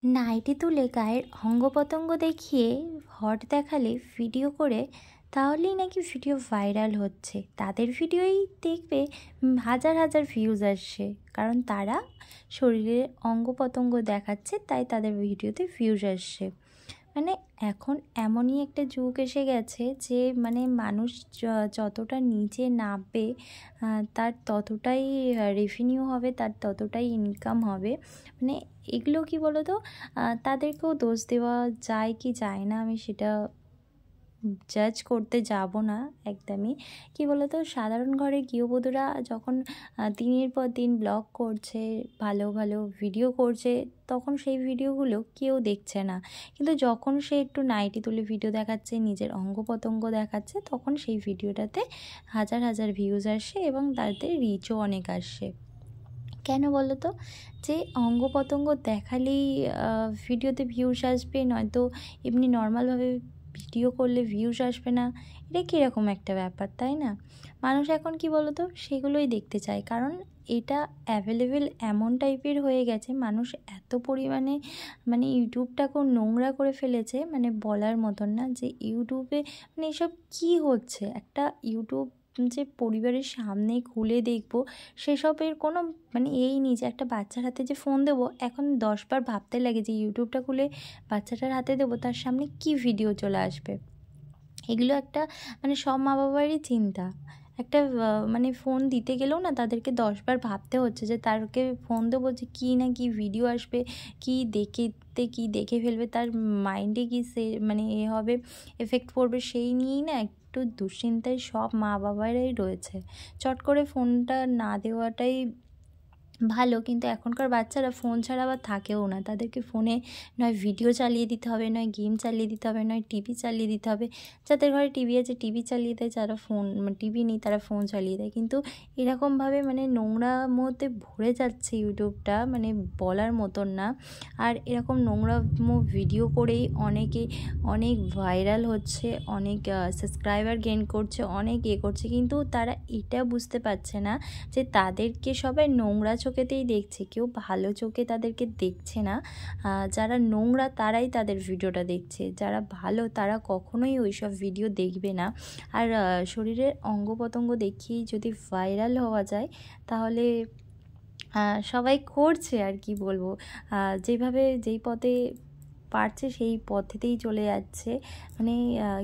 Nightie তুলে গায়ের অঙ্গ-প্রত্যঙ্গ দেখিয়ে হট দেখালে ভিডিও করে তাহলেই নাকি ভিডিও ভাইরাল হচ্ছে। তাদের ভিডিওই দেখবে হাজার হাজার ভিউজ আসছে, কারণ তারা শরীরের অঙ্গ-প্রত্যঙ্গ দেখাচ্ছে, তাই তাদের ভিডিওতে ভিউজ আসছে। মানে এখন এমনই একটা যুগ এসে গেছে যে মানুষ যতটা নিচে নামবে তার ততটাই রেভিনিউ হবে, তার ততটাই ইনকাম হবে। এগুলো কি বলো তো, তাদেরকেও দোষ দেওয়া যায় কি যায় না আমি সেটা জাজ করতে যাব না একদমই। কি বলো তো, সাধারণ ঘরের গৃহবধূরা যখন দিনের পর দিন ব্লগ করছে, ভালো ভালো ভিডিও করছে, তখন সেই ভিডিওগুলো কেউ দেখছে না। কিন্তু যখন সে একটু নাইটি তুলে ভিডিও দেখাচ্ছে, নিজের অঙ্গ প্রত্যঙ্গ দেখাচ্ছে, তখন সেই ভিডিওটাতে হাজার হাজার ভিউজ আসে এবং তাদের রিচও অনেক আসে। কেন বলো তো, যে অঙ্গ প্রত্যঙ্গ দেখালেই ভিডিওতে ভিউজ আসবে, নয়তো এমনি নর্মালভাবে ভিডিও করলে ভিউজ আসবে না, এটা কীরকম একটা ব্যাপার, তাই না? মানুষ এখন কি বলো তো, সেগুলোই দেখতে চায়, কারণ এটা অ্যাভেলেবেল এমন টাইপের হয়ে গেছে। মানুষ এত পরিমাণে ইউটিউবটাকেও নোংরা করে ফেলেছে, বলার মতন না। যে ইউটিউবে এসব কী হচ্ছে, একটা ইউটিউব যে পরিবারের সামনে খুলে দেখব, সেসবের কোনো এই নেই। যে একটা বাচ্চার হাতে যে ফোন দেবো, এখন 10 বার ভাবতে লাগে যে ইউটিউবটা খুলে বাচ্চাটার হাতে দেবো, তার সামনে কি ভিডিও চলে আসবে। এগুলো একটা সব মা বাবারই চিন্তা। একটা ফোন দিতে গেলেও না তাদেরকে 10 বার ভাবতে হচ্ছে যে তারকে ফোন দেবো যে কী না কি ভিডিও আসবে, কি কি দেখে ফেলবে, তার মাইন্ডে কি সে হবে, এফেক্ট পড়বে, সেই নিয়েই না একটু দুশ্চিন্তায় সব মা বাবারাই রয়েছে। চট করে ফোনটা না দেওয়াটাই ভালো। কিন্তু এখনকার বাচ্চারা ফোন ছাড়া আবার থাকেও না। তাদেরকে ফোনে নয় ভিডিও চালিয়ে দিতে হবে, নয় গেম চালিয়ে দিতে হবে, নয় টিভি চালিয়ে দিতে হবে। যাদের ঘরে টিভি আছে টিভি চালিয়ে দেয়, যারা ফোন টিভি নেই তারা ফোন চালিয়ে দেয়। কিন্তু এরকমভাবে নোংরার মধ্যে ভরে যাচ্ছে ইউটিউবটা, বলার মতন না। আর এরকম নোংরামো ভিডিও করেই অনেকে অনেক ভাইরাল হচ্ছে, অনেক সাবস্ক্রাইবার গেইন করছে, অনেক করছে। কিন্তু তারা এটা বুঝতে পারছে না যে তাদেরকে সবাই নোংরা চোখেতেই দেখছে, কেউ ভালো চোখে তাদেরকে দেখছে না। যারা নোংরা তারাই তাদের ভিডিওটা দেখছে, যারা ভালো তারা কখনোই ওইসব ভিডিও দেখবে না। আর শরীরের অঙ্গ প্রত্যঙ্গ দেখিয়েই যদি ভাইরাল হওয়া যায়, তাহলে সবাই করছে। আর কি বলবো, যেভাবে যেই পথে পারছে সেই পথেতেই চলে যাচ্ছে।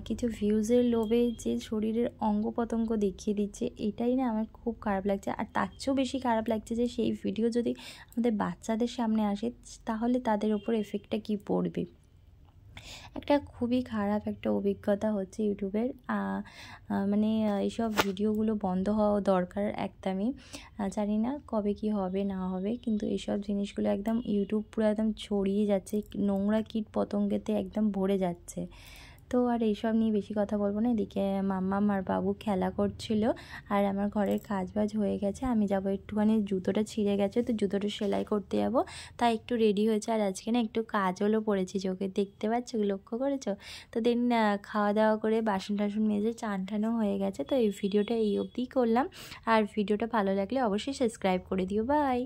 কিছু ভিউজের লোভে যে শরীরের অঙ্গ প্রত্যঙ্গ দেখিয়ে দিচ্ছে, এটাই না আমার খুব খারাপ লাগছে। আর তার চেয়েও বেশি খারাপ লাগছে যে সেই ভিডিও যদি আমাদের বাচ্চাদের সামনে আসে, তাহলে তাদের ওপর এফেক্টটা কী পড়বে। একটা খুবই খারাপ একটা অভিজ্ঞতা হচ্ছে ইউটিউবের। এইসব ভিডিওগুলো বন্ধ হওয়া দরকার একদমই। জানি না কবে কি হবে না হবে, কিন্তু এইসব জিনিসগুলো একদম ইউটিউব পুরো একদম ছড়িয়ে যাচ্ছে, নোংরা কীট পতঙ্গেতে একদম ভরে যাচ্ছে। তো আর এইসব নিয়ে বেশি কথা বলবো না। এদিকে মাম্মাম আর বাবু খেলা করছিল, আর আমার ঘরের কাজবাজ হয়ে গেছে। আমি যাবো একটুখানি, জুতোটা ছিঁড়ে গেছে তো জুতোটা সেলাই করতে যাবো, তাই একটু রেডি হয়েছে। আর আজকে না একটু কাজলও পড়েছি চোখে, দেখতে পাচ্ছ, লক্ষ্য করেছো তো? দেন খাওয়া দাওয়া করে বাসন টাসন মেজে চান টানও হয়ে গেছে। তো এই ভিডিওটা এই অবধিই করলাম। আর ভিডিওটা ভালো লাগলে অবশ্যই সাবস্ক্রাইব করে দিও। বাই।